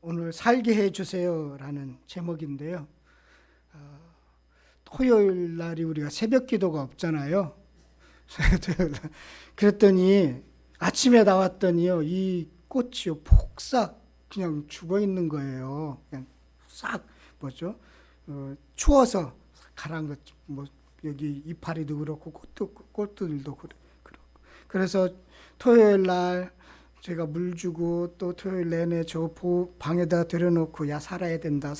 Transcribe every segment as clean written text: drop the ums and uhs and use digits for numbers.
오늘 살게 해주세요라는 제목인데요. 토요일 날이 우리가 새벽 기도가 없잖아요. 그랬더니 아침에 나왔더니요, 이 꽃이요 폭삭 그냥 죽어 있는 거예요. 그냥 싹 뭐죠? 추워서 가란 것, 뭐 여기 이파리도 그렇고 꽃들도 그렇고. 그래서 토요일 날 제가 물 주고 또 토요일 내내 저 방에다 들여놓고 야 살아야 된다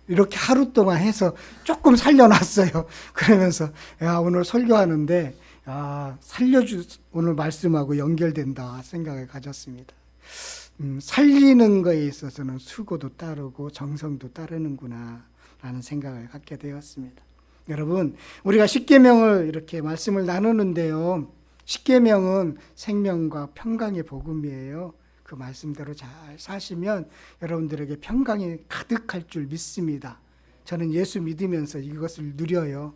이렇게 하루 동안 해서 조금 살려놨어요. 그러면서 야 오늘 설교하는데 오늘 말씀하고 연결된다 생각을 가졌습니다. 살리는 거에 있어서는 수고도 따르고 정성도 따르는구나 라는 생각을 갖게 되었습니다. 여러분, 우리가 십계명을 이렇게 말씀을 나누는데요, 십계명은 생명과 평강의 복음이에요. 그 말씀대로 잘 사시면 여러분들에게 평강이 가득할 줄 믿습니다. 저는 예수 믿으면서 이것을 누려요.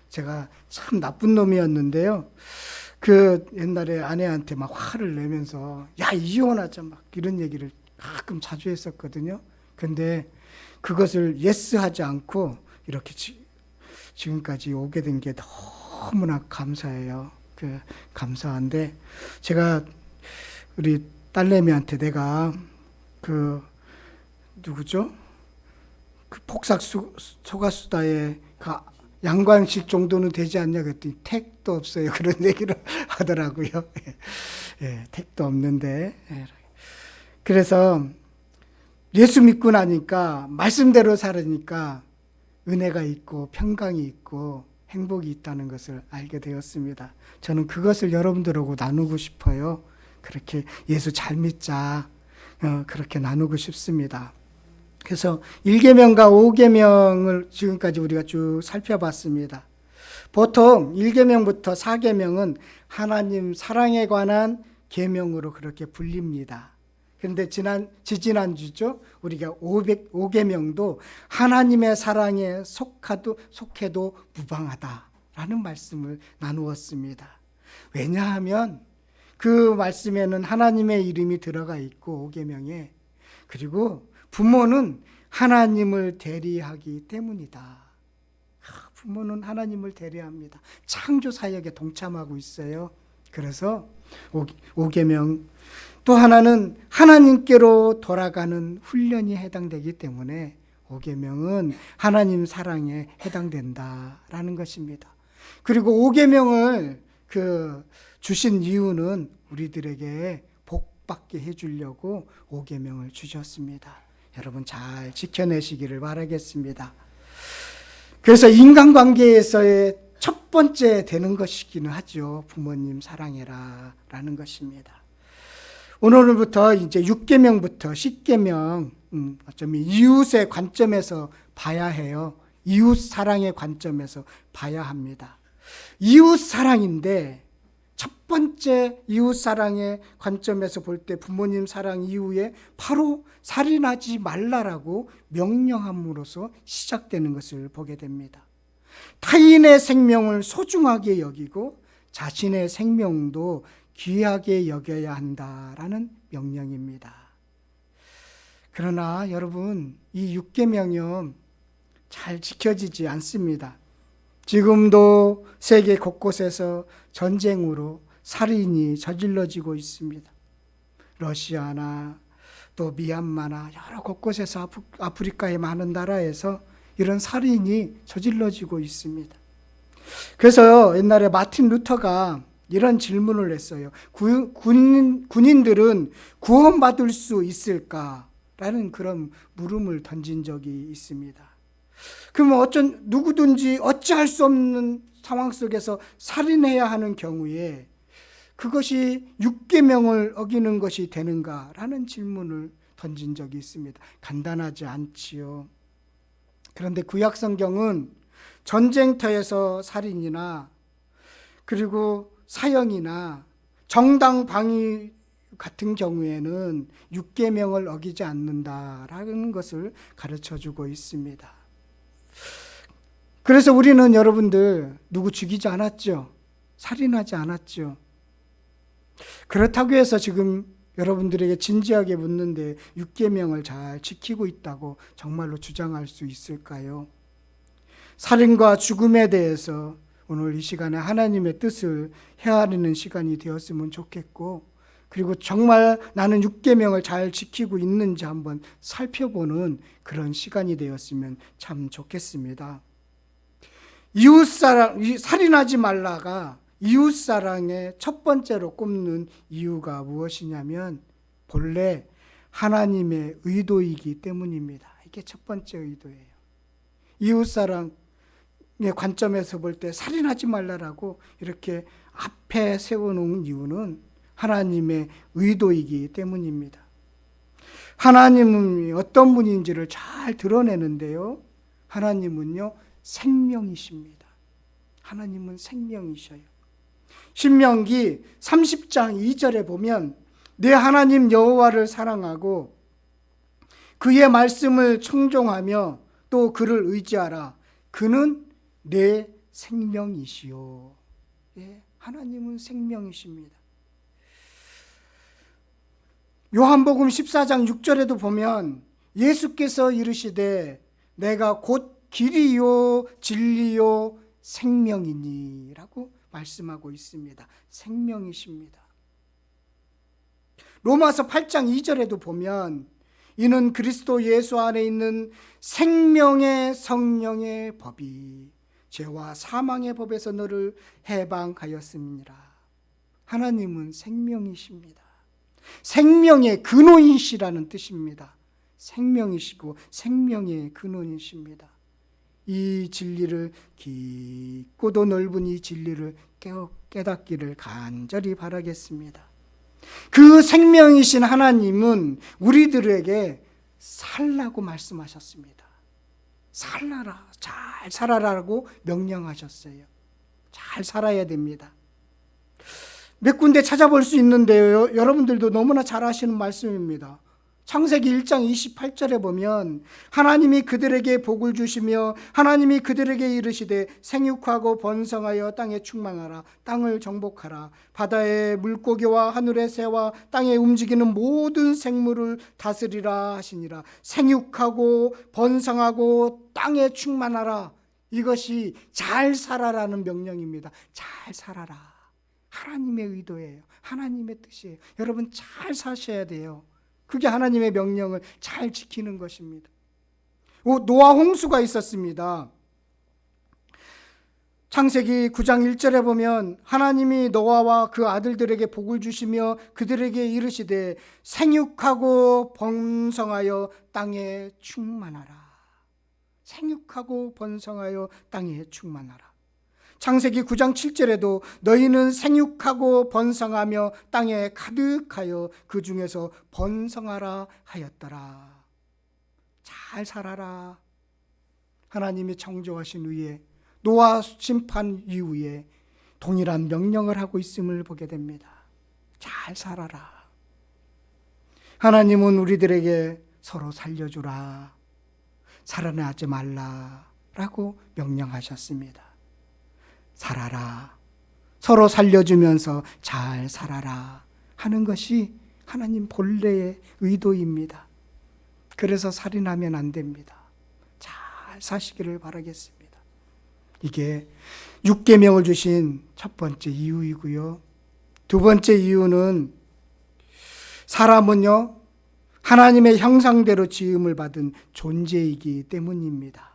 제가 참 나쁜 놈이었는데요, 그 옛날에 아내한테 막 화를 내면서 야 이혼하자 막 이런 얘기를 가끔 자주 했었거든요. 근데 그것을 예스하지 않고 이렇게 지금까지 오게 된 게 너무나 감사해요. 감사한데, 제가 우리 딸내미한테 내가 누구죠? 폭삭 소가수다에 양관식 정도는 되지 않냐 그랬더니 택도 없어요. 그런 얘기를 하더라고요. 예, 택도 없는데. 그래서 예수 믿고 나니까 말씀대로 살으니까 은혜가 있고 평강이 있고 행복이 있다는 것을 알게 되었습니다. 저는 그것을 여러분들하고 나누고 싶어요. 그렇게 예수 잘 믿자, 그렇게 나누고 싶습니다. 그래서 1계명과 5계명을 지금까지 우리가 쭉 살펴봤습니다. 보통 1계명부터 4계명은 하나님 사랑에 관한 계명으로 그렇게 불립니다. 그런데 지지난주죠, 우리가 5계명도 하나님의 사랑에 속해도 무방하다라는 말씀을 나누었습니다. 왜냐하면 그 말씀에는 하나님의 이름이 들어가 있고 5계명에, 그리고 부모는 하나님을 대리하기 때문이다. 부모는 하나님을 대리합니다. 창조 사역에 동참하고 있어요. 그래서 5계명 또 하나는 하나님께로 돌아가는 훈련이 해당되기 때문에 5계명은 하나님 사랑에 해당된다라는 것입니다. 그리고 5계명을 주신 이유는 우리들에게 복 받게 해주려고 5계명을 주셨습니다. 여러분 잘 지켜내시기를 바라겠습니다. 그래서 인간관계에서의 첫 번째 되는 것이기는 하죠. 부모님 사랑해라 라는 것입니다. 오늘부터 이제 6계명부터 10계명, 어쩌면 이웃의 관점에서 봐야 해요. 이웃 사랑의 관점에서 봐야 합니다. 이웃 사랑인데 첫 번째 이웃 사랑의 관점에서 볼 때 부모님 사랑 이후에 바로 살인하지 말라라고 명령함으로써 시작되는 것을 보게 됩니다. 타인의 생명을 소중하게 여기고 자신의 생명도 귀하게 여겨야 한다라는 명령입니다. 그러나 여러분, 이 6계명은 잘 지켜지지 않습니다. 지금도 세계 곳곳에서 전쟁으로 살인이 저질러지고 있습니다. 러시아나 또 미얀마나 여러 곳곳에서 아프리카의 많은 나라에서 이런 살인이 저질러지고 있습니다. 그래서 옛날에 마틴 루터가 이런 질문을 했어요. 군인들은 구원받을 수 있을까라는 그런 물음을 던진 적이 있습니다. 그러면 누구든지 어찌할 수 없는 상황 속에서 살인해야 하는 경우에 그것이 6계명을 어기는 것이 되는가라는 질문을 던진 적이 있습니다. 간단하지 않지요. 그런데 구약 성경은 전쟁터에서 살인이나 그리고 사형이나 정당 방위 같은 경우에는 6계명을 어기지 않는다라는 것을 가르쳐주고 있습니다. 그래서 우리는 여러분들 누구 죽이지 않았죠? 살인하지 않았죠? 그렇다고 해서 지금 여러분들에게 진지하게 묻는데 6계명을 잘 지키고 있다고 정말로 주장할 수 있을까요? 살인과 죽음에 대해서 오늘 이 시간에 하나님의 뜻을 헤아리는 시간이 되었으면 좋겠고, 그리고 정말 나는 6계명을 잘 지키고 있는지 한번 살펴보는 그런 시간이 되었으면 참 좋겠습니다. 이웃사랑, 살인하지 말라가 이웃사랑의 첫 번째로 꼽는 이유가 무엇이냐면 본래 하나님의 의도이기 때문입니다. 이게 첫 번째 의도예요. 이웃사랑의 관점에서 볼 때 살인하지 말라라고 이렇게 앞에 세워놓은 이유는 하나님의 의도이기 때문입니다. 하나님은 어떤 분인지를 잘 드러내는데요. 하나님은요, 생명이십니다. 하나님은 생명이셔요. 신명기 30장 2절에 보면 내 하나님 여호와를 사랑하고 그의 말씀을 청종하며 또 그를 의지하라. 그는 내 생명이시요. 예, 하나님은 생명이십니다. 요한복음 14장 6절에도 보면 예수께서 이르시되 내가 곧 길이요 진리요 생명이니 라고 말씀하고 있습니다. 생명이십니다. 로마서 8장 2절에도 보면 이는 그리스도 예수 안에 있는 생명의 성령의 법이 죄와 사망의 법에서 너를 해방하였음이니라. 하나님은 생명이십니다. 생명의 근원이시라는 뜻입니다. 생명이시고 생명의 근원이십니다. 이 진리를, 깊고도 넓은 이 진리를 깨닫기를 간절히 바라겠습니다. 그 생명이신 하나님은 우리들에게 살라고 말씀하셨습니다. 살라라, 잘 살아라라고 명령하셨어요. 잘 살아야 됩니다. 몇 군데 찾아볼 수 있는데요, 여러분들도 너무나 잘 아시는 말씀입니다. 창세기 1장 28절에 보면 하나님이 그들에게 복을 주시며 하나님이 그들에게 이르시되 생육하고 번성하여 땅에 충만하라. 땅을 정복하라. 바다의 물고기와 하늘의 새와 땅에 움직이는 모든 생물을 다스리라 하시니라. 생육하고 번성하고 땅에 충만하라. 이것이 잘 살아라는 명령입니다. 잘 살아라. 하나님의 의도예요. 하나님의 뜻이에요. 여러분 잘 사셔야 돼요. 그게 하나님의 명령을 잘 지키는 것입니다. 노아 홍수가 있었습니다. 창세기 9장 1절에 보면 하나님이 노아와 그 아들들에게 복을 주시며 그들에게 이르시되 생육하고 번성하여 땅에 충만하라. 생육하고 번성하여 땅에 충만하라. 창세기 9장 7절에도 너희는 생육하고 번성하며 땅에 가득하여 그 중에서 번성하라 하였더라. 잘 살아라. 하나님이 창조하신 후에 노아 심판 이후에 동일한 명령을 하고 있음을 보게 됩니다. 잘 살아라. 하나님은 우리들에게 서로 살려주라, 살아나지 말라라고 명령하셨습니다. 살아라. 서로 살려주면서 잘 살아라 하는 것이 하나님 본래의 의도입니다. 그래서 살인하면 안 됩니다. 잘 사시기를 바라겠습니다. 이게 6계명을 주신 첫 번째 이유이고요. 두 번째 이유는 사람은요, 하나님의 형상대로 지음을 받은 존재이기 때문입니다.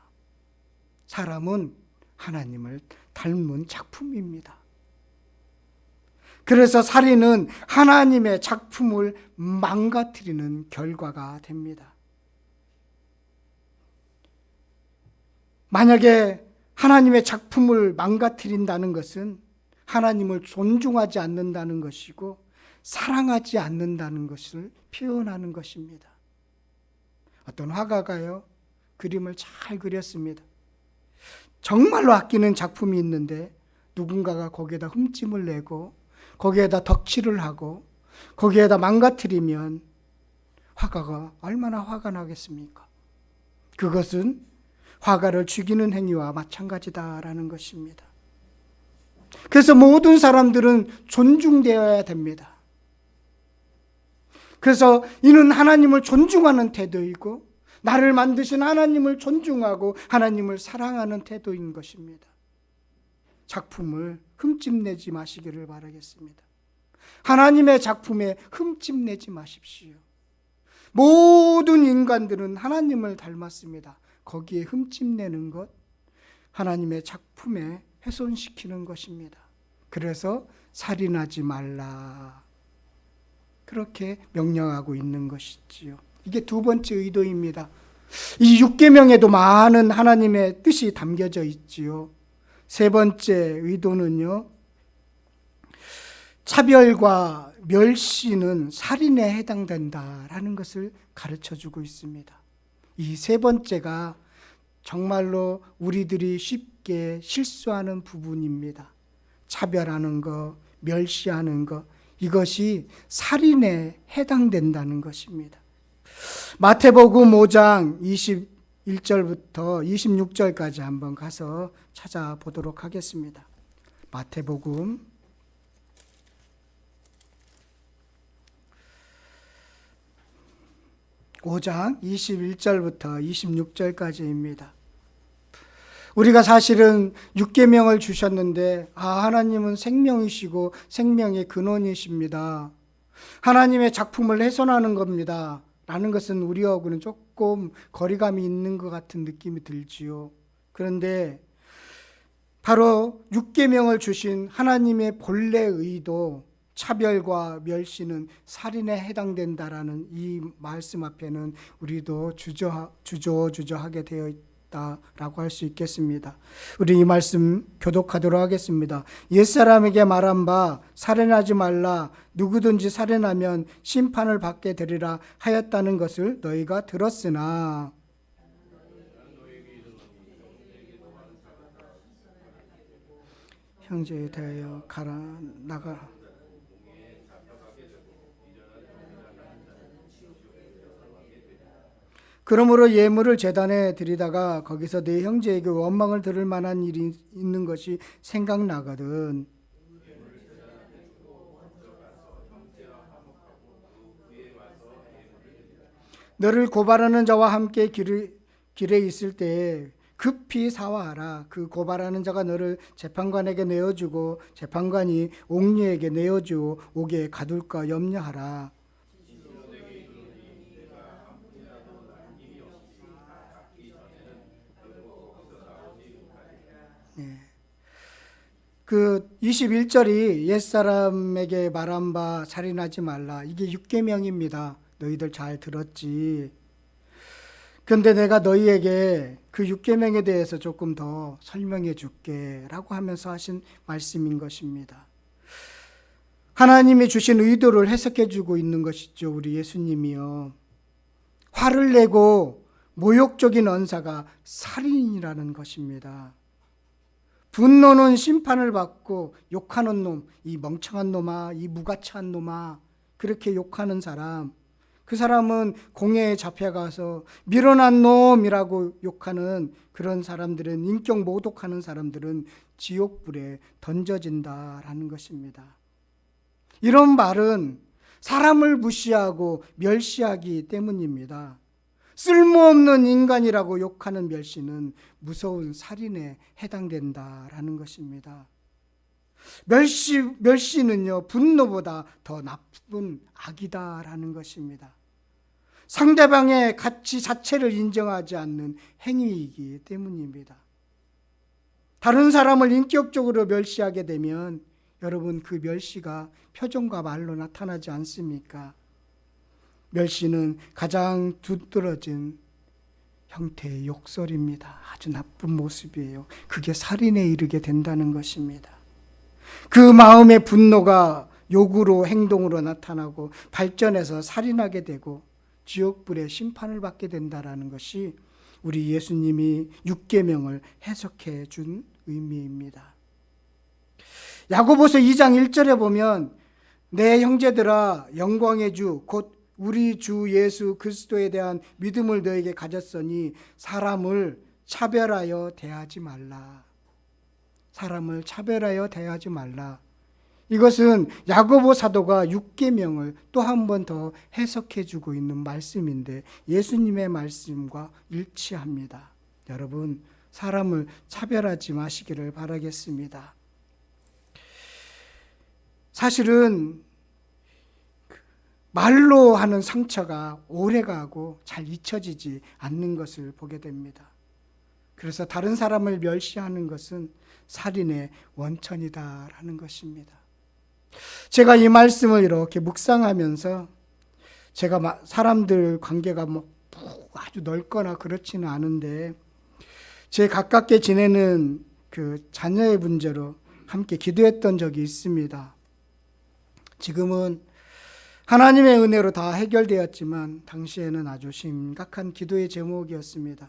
사람은 하나님을 닮은 작품입니다. 그래서 살인은 하나님의 작품을 망가뜨리는 결과가 됩니다. 만약에 하나님의 작품을 망가뜨린다는 것은 하나님을 존중하지 않는다는 것이고 사랑하지 않는다는 것을 표현하는 것입니다. 어떤 화가가요, 그림을 잘 그렸습니다. 정말로 아끼는 작품이 있는데 누군가가 거기에다 흠집을 내고 거기에다 덕칠을 하고 거기에다 망가뜨리면 화가가 얼마나 화가 나겠습니까? 그것은 화가를 죽이는 행위와 마찬가지다라는 것입니다. 그래서 모든 사람들은 존중되어야 됩니다. 그래서 이는 하나님을 존중하는 태도이고 나를 만드신 하나님을 존중하고 하나님을 사랑하는 태도인 것입니다. 작품을 흠집내지 마시기를 바라겠습니다. 하나님의 작품에 흠집내지 마십시오. 모든 인간들은 하나님을 닮았습니다. 거기에 흠집내는 것, 하나님의 작품에 훼손시키는 것입니다. 그래서 살인하지 말라, 그렇게 명령하고 있는 것이지요. 이게 두 번째 의도입니다. 이 6계명에도 많은 하나님의 뜻이 담겨져 있지요. 세 번째 의도는요, 차별과 멸시는 살인에 해당된다라는 것을 가르쳐주고 있습니다. 이 세 번째가 정말로 우리들이 쉽게 실수하는 부분입니다. 차별하는 것, 멸시하는 것, 이것이 살인에 해당된다는 것입니다. 마태복음 5장 21절부터 26절까지 한번 가서 찾아보도록 하겠습니다. 마태복음 5장 21절부터 26절까지입니다. 우리가 사실은 6계명을 주셨는데 하나님은 생명이시고 생명의 근원이십니다. 하나님의 작품을 훼손하는 겁니다. 라는 것은 우리하고는 조금 거리감이 있는 것 같은 느낌이 들지요. 그런데 바로 6계명을 주신 하나님의 본래 의도, 차별과 멸시는 살인에 해당된다라는 이 말씀 앞에는 우리도 주저하게 되어 있다라고 할 수 있겠습니다. 우리 이 말씀 교독하도록 하겠습니다. 옛사람에게 말한 바 살인하지 말라, 누구든지 살인하면 심판을 받게 되리라 하였다는 것을 너희가 들었으나 형제에 대하여 나가 그러므로 예물을 제단에 드리다가 거기서 내 형제에게 원망을 들을 만한 일이 있는 것이 생각나거든. 너를 고발하는 자와 함께 길에 있을 때에 급히 사화하라. 그 고발하는 자가 너를 재판관에게 내어주고 재판관이 옥리에게 내어주어 옥에 가둘까 염려하라. 그 21절이 옛사람에게 말한 바 살인하지 말라. 이게 6계명입니다. 너희들 잘 들었지. 그런데 내가 너희에게 그 6계명에 대해서 조금 더 설명해 줄게 라고 하면서 하신 말씀인 것입니다. 하나님이 주신 의도를 해석해 주고 있는 것이죠. 우리 예수님이요. 화를 내고 모욕적인 언사가 살인이라는 것입니다. 분노는 심판을 받고 욕하는 놈, 이 멍청한 놈아, 이 무가치한 놈아, 그렇게 욕하는 사람, 그 사람은 공회에 잡혀가서 밀어난 놈이라고 욕하는 그런 사람들은, 인격 모독하는 사람들은 지옥불에 던져진다라는 것입니다. 이런 말은 사람을 무시하고 멸시하기 때문입니다. 쓸모없는 인간이라고 욕하는 멸시는 무서운 살인에 해당된다라는 것입니다. 멸시는요, 분노보다 더 나쁜 악이다라는 것입니다. 상대방의 가치 자체를 인정하지 않는 행위이기 때문입니다. 다른 사람을 인격적으로 멸시하게 되면 여러분, 그 멸시가 표정과 말로 나타나지 않습니까? 멸시는 가장 두드러진 형태의 욕설입니다. 아주 나쁜 모습이에요. 그게 살인에 이르게 된다는 것입니다. 그 마음의 분노가 욕으로, 행동으로 나타나고 발전해서 살인하게 되고 지옥불의 심판을 받게 된다는 것이 우리 예수님이 6계명을 해석해 준 의미입니다. 야고보서 2장 1절에 보면 내 형제들아, 영광의 주 곧 우리 주 예수 그리스도에 대한 믿음을 너에게 가졌으니 사람을 차별하여 대하지 말라. 사람을 차별하여 대하지 말라. 이것은 야고보 사도가 6계명을 또 한 번 더 해석해 주고 있는 말씀인데 예수님의 말씀과 일치합니다. 여러분, 사람을 차별하지 마시기를 바라겠습니다. 사실은 말로 하는 상처가 오래가고 잘 잊혀지지 않는 것을 보게 됩니다. 그래서 다른 사람을 멸시하는 것은 살인의 원천이다라는 것입니다. 제가 이 말씀을 이렇게 묵상하면서 제가 사람들 관계가 아주 넓거나 그렇지는 않은데 제 가깝게 지내는 그 자녀의 문제로 함께 기도했던 적이 있습니다. 지금은 하나님의 은혜로 다 해결되었지만 당시에는 아주 심각한 기도의 제목이었습니다.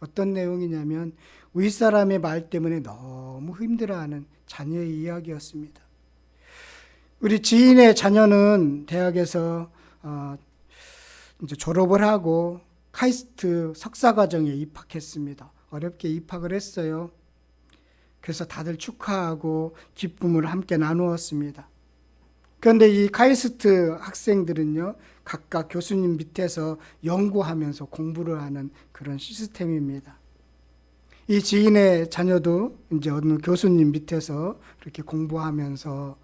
어떤 내용이냐면 윗사람의 말 때문에 너무 힘들어하는 자녀의 이야기였습니다. 우리 지인의 자녀는 대학에서 이제 졸업을 하고 카이스트 석사과정에 입학했습니다. 어렵게 입학을 했어요. 그래서 다들 축하하고 기쁨을 함께 나누었습니다. 그런데 이 카이스트 학생들은요, 각각 교수님 밑에서 연구하면서 공부를 하는 그런 시스템입니다. 이 지인의 자녀도 이제 어느 교수님 밑에서 이렇게 공부하면서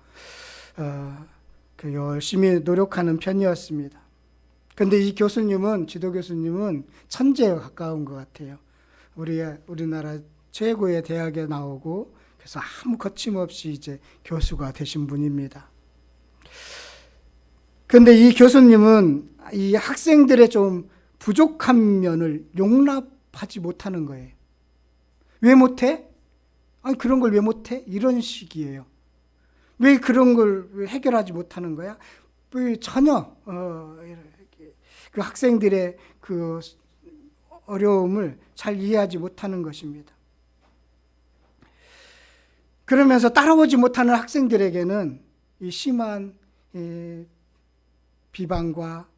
열심히 노력하는 편이었습니다. 그런데 이 교수님은, 지도 교수님은 천재에 가까운 것 같아요. 우리나라 최고의 대학에 나오고 그래서 아무 거침없이 이제 교수가 되신 분입니다. 그런데 이 교수님은 이 학생들의 좀 부족한 면을 용납하지 못하는 거예요. 왜 못해? 아니, 그런 걸 왜 못해? 이런 식이에요. 왜 그런 걸 해결하지 못하는 거야? 전혀 그 학생들의 그 어려움을 잘 이해하지 못하는 것입니다. 그러면서 따라오지 못하는 학생들에게는 이 심한 비방과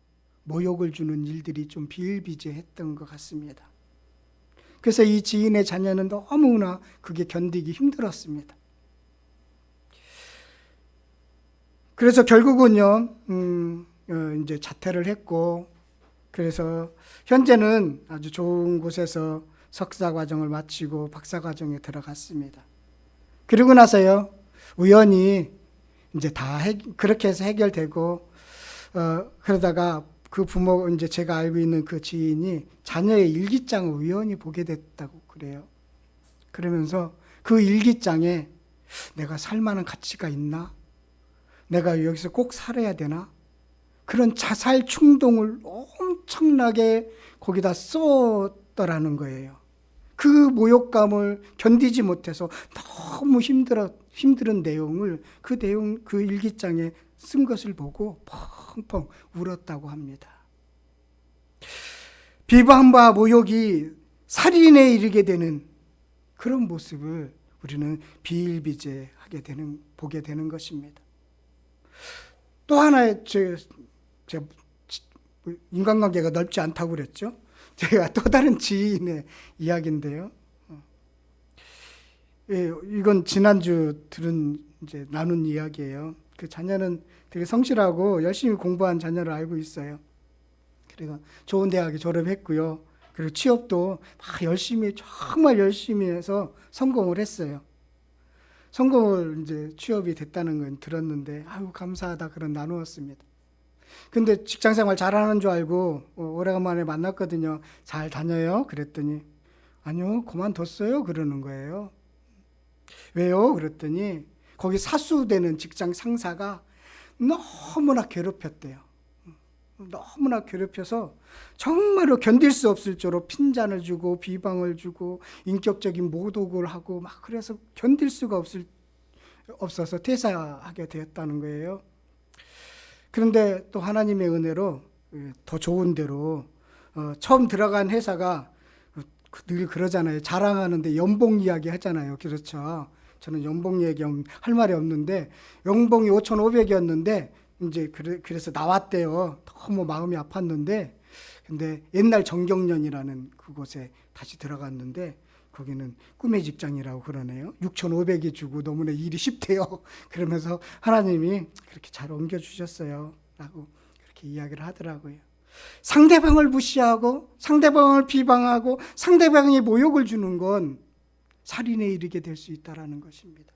모욕을 주는 일들이 좀 비일비재했던 것 같습니다. 그래서 이 지인의 자녀는 너무나 그게 견디기 힘들었습니다. 그래서 결국은요, 이제 자퇴를 했고, 그래서 현재는 아주 좋은 곳에서 석사 과정을 마치고 박사 과정에 들어갔습니다. 그리고 나서요, 우연히 이제 그렇게 해서 해결되고, 그러다가 그 부모, 이제 제가 알고 있는 그 지인이 자녀의 일기장을 우연히 보게 됐다고 그래요. 그러면서 그 일기장에 내가 살 만한 가치가 있나? 내가 여기서 꼭 살아야 되나? 그런 자살 충동을 엄청나게 거기다 썼더라는 거예요. 그 모욕감을 견디지 못해서 너무 힘든 내용을 그 일기장에 쓴 것을 보고 펑펑 울었다고 합니다. 비방과 모욕이 살인에 이르게 되는 그런 모습을 우리는 비일비재하게 보게 되는 것입니다. 또 하나의 제가 인간관계가 넓지 않다고 그랬죠. 제가 또 다른 지인의 이야기인데요. 이건 지난주 이제 나눈 이야기예요. 그 자녀는 되게 성실하고 열심히 공부한 자녀를 알고 있어요. 그래서 좋은 대학에 졸업했고요. 그리고 취업도 정말 열심히 해서 성공을 했어요. 성공을 이제 취업이 됐다는 건 들었는데, 아유, 감사하다, 그런 나누었습니다. 근데 직장 생활 잘하는 줄 알고 오래간만에 만났거든요. 잘 다녀요? 그랬더니, 아니요, 그만뒀어요. 그러는 거예요. 왜요? 그랬더니, 거기 사수되는 직장 상사가 너무나 괴롭혔대요. 너무나 괴롭혀서 정말로 견딜 수 없을 정도로 핀잔을 주고 비방을 주고 인격적인 모독을 하고 막 그래서 견딜 수가 없어서 퇴사하게 되었다는 거예요. 그런데 또 하나님의 은혜로 더 좋은 데로 처음 들어간 회사가 늘 그러잖아요. 자랑하는데 연봉 이야기 하잖아요. 그렇죠. 저는 연봉 얘기 할 말이 없는데 연봉이 5,500이었는데 이제 그래서 나왔대요. 너무 마음이 아팠는데 근데 옛날 정경련이라는 그곳에 다시 들어갔는데 거기는 꿈의 직장이라고 그러네요. 6,500이 주고 너무나 일이 쉽대요. 그러면서 하나님이 그렇게 잘 옮겨주셨어요. 라고 그렇게 이야기를 하더라고요. 상대방을 무시하고 상대방을 비방하고 상대방에 모욕을 주는 건 살인에 이르게 될 수 있다는 것입니다.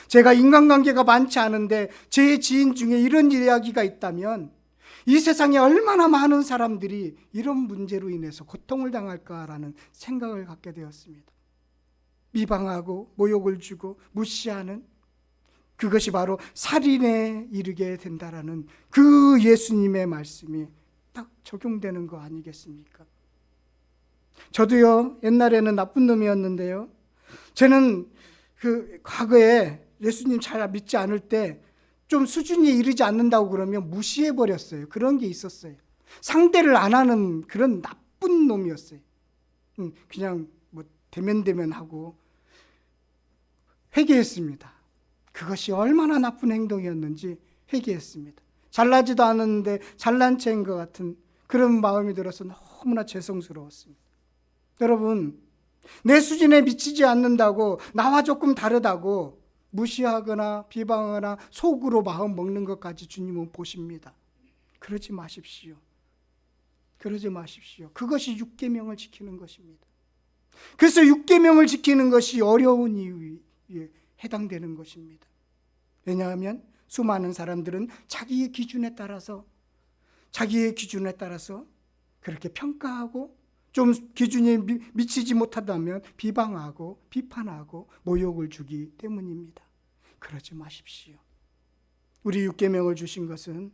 제가 인간관계가 많지 않은데 제 지인 중에 이런 이야기가 있다면 이 세상에 얼마나 많은 사람들이 이런 문제로 인해서 고통을 당할까라는 생각을 갖게 되었습니다. 비방하고 모욕을 주고 무시하는 그것이 바로 살인에 이르게 된다라는 그 예수님의 말씀이 딱 적용되는 거 아니겠습니까? 저도요, 옛날에는 나쁜 놈이었는데요. 저는 그 과거에 예수님 잘 믿지 않을 때 좀 수준이 이르지 않는다고 그러면 무시해버렸어요. 그런 게 있었어요. 상대를 안 하는 그런 나쁜 놈이었어요. 그냥 뭐 대면하고 회개했습니다. 그것이 얼마나 나쁜 행동이었는지 회개했습니다. 잘나지도 않았는데 잘난 체인 것 같은 그런 마음이 들어서 너무나 죄송스러웠습니다. 여러분, 내 수준에 미치지 않는다고, 나와 조금 다르다고 무시하거나 비방하거나 속으로 마음 먹는 것까지 주님은 보십니다. 그러지 마십시오. 그러지 마십시오. 그것이 6계명을 지키는 것입니다. 그래서 6계명을 지키는 것이 어려운 이유에 해당되는 것입니다. 왜냐하면 수많은 사람들은 자기의 기준에 따라서 그렇게 평가하고 좀 기준에 미치지 못하다면 비방하고 비판하고 모욕을 주기 때문입니다. 그러지 마십시오. 우리 6계명을 주신 것은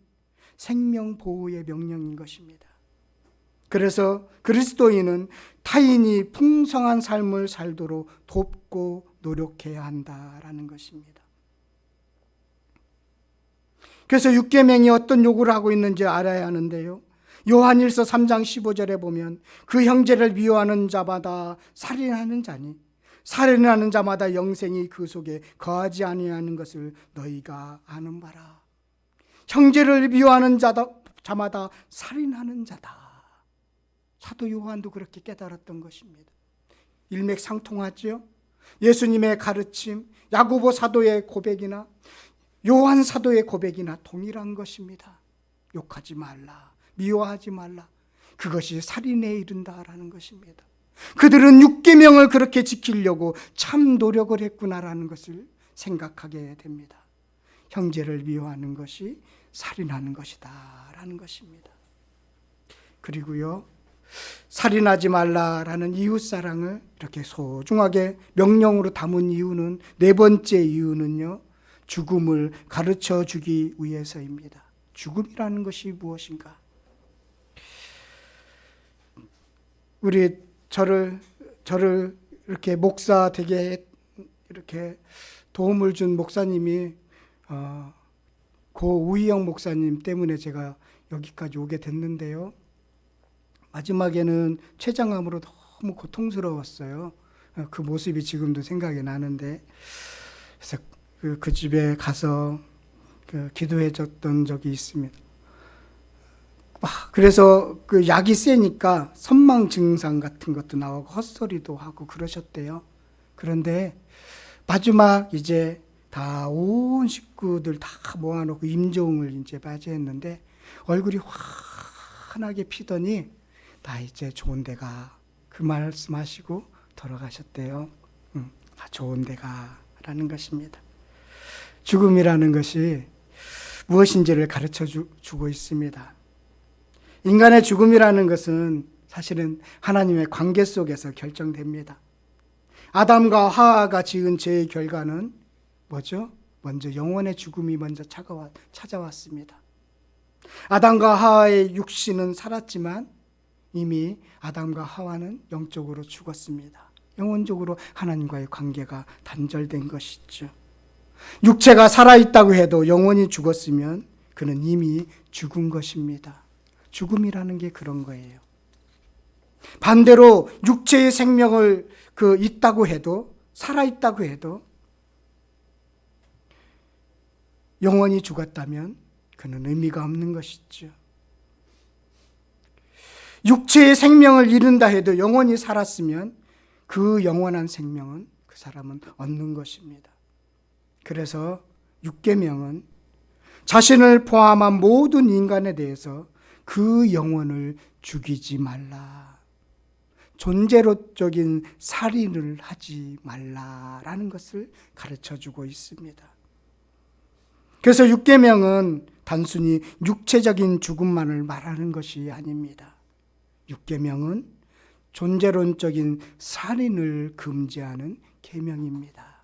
생명 보호의 명령인 것입니다. 그래서 그리스도인은 타인이 풍성한 삶을 살도록 돕고 노력해야 한다라는 것입니다. 그래서 6계명이 어떤 요구를 하고 있는지 알아야 하는데요. 요한일서 3장 15절에 보면 그 형제를 미워하는 자마다 살인하는 자니 살인하는 자마다 영생이 그 속에 거하지 아니하는 것을 너희가 아는 바라. 형제를 미워하는 자마다 살인하는 자다. 사도 요한도 그렇게 깨달았던 것입니다. 일맥상통하지요. 예수님의 가르침, 야고보 사도의 고백이나 요한 사도의 고백이나 동일한 것입니다. 욕하지 말라, 미워하지 말라. 그것이 살인에 이른다라는 것입니다. 그들은 6계명을 그렇게 지키려고 참 노력을 했구나라는 것을 생각하게 됩니다. 형제를 미워하는 것이 살인하는 것이다라는 것입니다. 그리고요, 살인하지 말라라는 이웃사랑을 이렇게 소중하게 명령으로 담은 이유는, 네 번째 이유는요, 죽음을 가르쳐 주기 위해서입니다. 죽음이라는 것이 무엇인가? 우리 저를 이렇게 목사 되게 이렇게 도움을 준 목사님이 고 우희영 목사님 때문에 제가 여기까지 오게 됐는데요. 마지막에는 췌장암으로 너무 고통스러웠어요. 그 모습이 지금도 생각이 나는데, 그래서 그 집에 가서 기도해 줬던 적이 있습니다. 그래서 그 약이 세니까 선망 증상 같은 것도 나오고 헛소리도 하고 그러셨대요. 그런데 마지막 이제 다 온 식구들 다 모아놓고 임종을 이제 맞이했는데 얼굴이 환하게 피더니 나 이제 좋은 데가, 그 말씀하시고 돌아가셨대요. 좋은 데가 라는 것입니다. 죽음이라는 것이 무엇인지를 가르쳐 주고 있습니다. 인간의 죽음이라는 것은 사실은 하나님의 관계 속에서 결정됩니다. 아담과 하와가 지은 죄의 결과는 뭐죠? 먼저 영혼의 죽음이 먼저 찾아왔습니다. 아담과 하와의 육신은 살았지만 이미 아담과 하와는 영적으로 죽었습니다. 영혼적으로 하나님과의 관계가 단절된 것이죠. 육체가 살아있다고 해도 영혼이 죽었으면 그는 이미 죽은 것입니다. 죽음이라는 게 그런 거예요. 반대로 육체의 생명을 있다고 해도, 살아있다고 해도 영혼이 죽었다면 그는 의미가 없는 것이죠. 육체의 생명을 잃는다 해도 영혼이 살았으면 그 영원한 생명은 그 사람은 얻는 것입니다. 그래서 6계명은 자신을 포함한 모든 인간에 대해서 그 영혼을 죽이지 말라. 존재론적인 살인을 하지 말라라는 것을 가르쳐주고 있습니다. 그래서 6계명은 단순히 육체적인 죽음만을 말하는 것이 아닙니다. 6계명은 존재론적인 살인을 금지하는 계명입니다.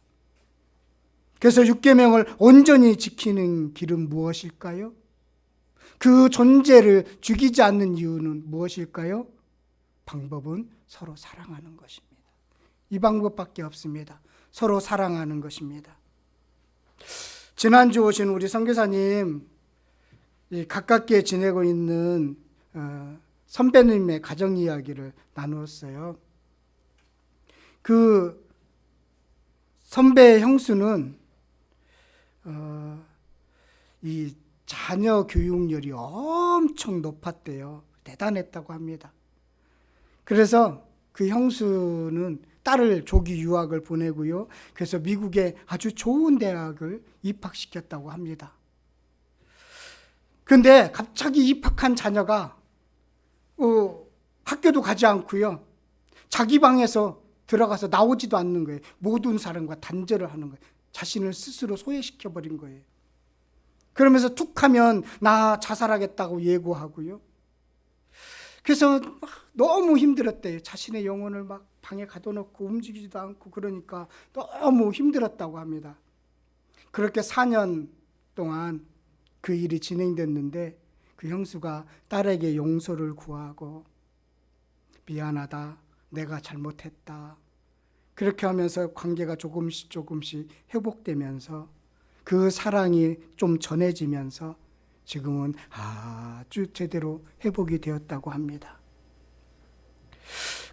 그래서 6계명을 온전히 지키는 길은 무엇일까요? 그 존재를 죽이지 않는 이유는 무엇일까요? 방법은 서로 사랑하는 것입니다. 이 방법밖에 없습니다. 서로 사랑하는 것입니다. 지난주 오신 우리 선교사님, 가깝게 지내고 있는 선배님의 가정 이야기를 나누었어요. 그 선배 형수는 이 자녀 교육열이 엄청 높았대요. 대단했다고 합니다. 그래서 그 형수는 딸을 조기 유학을 보내고요. 그래서 미국의 아주 좋은 대학을 입학시켰다고 합니다. 그런데 갑자기 입학한 자녀가 학교도 가지 않고요. 자기 방에서 들어가서 나오지도 않는 거예요. 모든 사람과 단절을 하는 거예요. 자신을 스스로 소외시켜버린 거예요. 그러면서 툭 하면 나 자살하겠다고 예고하고요. 그래서 너무 힘들었대요. 자신의 영혼을 막 방에 가둬놓고 움직이지도 않고 그러니까 너무 힘들었다고 합니다. 그렇게 4년 동안 그 일이 진행됐는데 그 형수가 딸에게 용서를 구하고 미안하다, 내가 잘못했다. 그렇게 하면서 관계가 조금씩 회복되면서 그 사랑이 좀 전해지면서 지금은 아주 제대로 회복이 되었다고 합니다.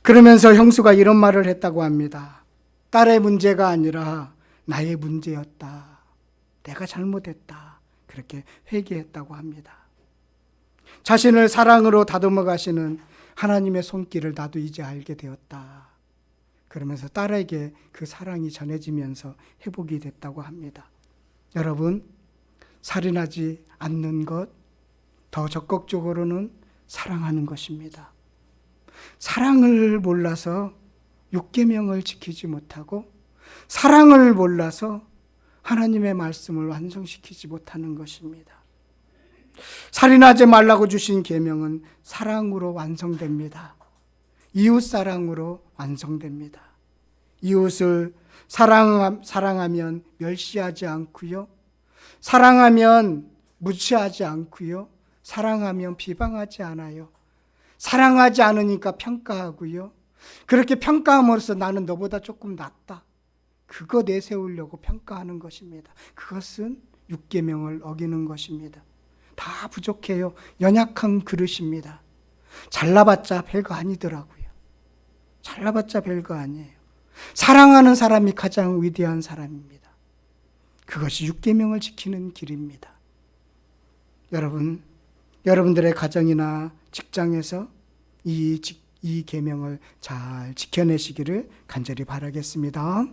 그러면서 형수가 이런 말을 했다고 합니다. 딸의 문제가 아니라 나의 문제였다. 내가 잘못했다. 그렇게 회개했다고 합니다. 자신을 사랑으로 다듬어 가시는 하나님의 손길을 나도 이제 알게 되었다. 그러면서 딸에게 그 사랑이 전해지면서 회복이 됐다고 합니다. 여러분, 살인하지 않는 것, 더 적극적으로는 사랑하는 것입니다. 사랑을 몰라서 6계명을 지키지 못하고 사랑을 몰라서 하나님의 말씀을 완성시키지 못하는 것입니다. 살인하지 말라고 주신 계명은 사랑으로 완성됩니다. 이웃 사랑으로 완성됩니다. 이웃을 사랑하면 멸시하지 않고요. 사랑하면 무시하지 않고요. 사랑하면 비방하지 않아요. 사랑하지 않으니까 평가하고요. 그렇게 평가함으로써 나는 너보다 조금 낫다. 그거 내세우려고 평가하는 것입니다. 그것은 6계명을 어기는 것입니다. 다 부족해요. 연약한 그릇입니다. 잘나봤자 별거 아니더라고요. 잘나봤자 별거 아니에요. 사랑하는 사람이 가장 위대한 사람입니다. 그것이 6계명을 지키는 길입니다. 여러분, 여러분들의 가정이나 직장에서 이 계명을 잘 지켜내시기를 간절히 바라겠습니다.